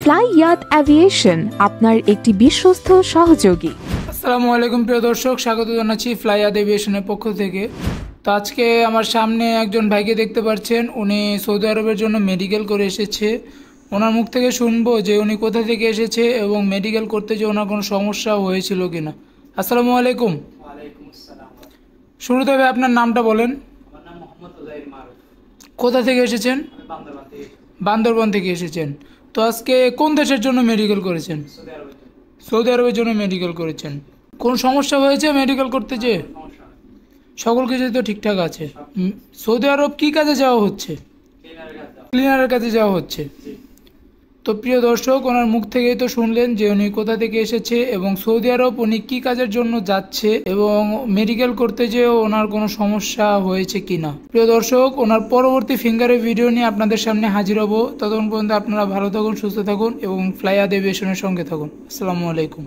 ফ্লাইয়াত aviation আপনার একটি বিশ্বস্ত সহযোগী। আসসালামু আলাইকুম প্রিয় দর্শক, স্বাগত জানাচ্ছি ফ্লাইয়াত এভিয়েশনের পক্ষ থেকে। তো আজকে আমার সামনে একজন ভাইকে দেখতে পাচ্ছেন, উনি সৌদি আরবের জন্য মেডিকেল করে এসেছে। ওনার মুখ থেকে শুনবো যে উনি কোথা থেকে এসেছে এবং মেডিকেল করতে যে ওনার কোনো সমস্যা হয়েছিল কিনা। আসসালামু আলাইকুম। শুরুতে ভাই আপনার নামটা বলেন। কোথা থেকে এসেছেন? বান্দরবান থেকে এসেছেন। তো আজকে কোন দেশের জন্য মেডিকেল করেছেন? সৌদি আরবের জন্য মেডিকেল করেছেন। কোন সমস্যা হয়েছে মেডিকেল করতে যেয়ে? সকল কিছু তো ঠিকঠাক আছে। সৌদি আরব কি কাজে যাওয়া হচ্ছে? ক্লিনারের কাছে যাওয়া হচ্ছে। তো প্রিয় দর্শক, ওনার মুখ থেকেই তো শুনলেন যে উনি কোথা থেকে এসেছে এবং সৌদি আরব উনি কি কাজের জন্য যাচ্ছে এবং মেডিকেল করতে যেয়েও ওনার কোনো সমস্যা হয়েছে কিনা। প্রিয় দর্শক, ওনার পরবর্তী ফিঙ্গারের ভিডিও নিয়ে আপনাদের সামনে হাজির হব। ততক্ষণ পর্যন্ত আপনারা ভালো থাকুন, সুস্থ থাকুন এবং ফ্লাইয়াত এভিয়েশনের সঙ্গে থাকুন। আসসালামু আলাইকুম।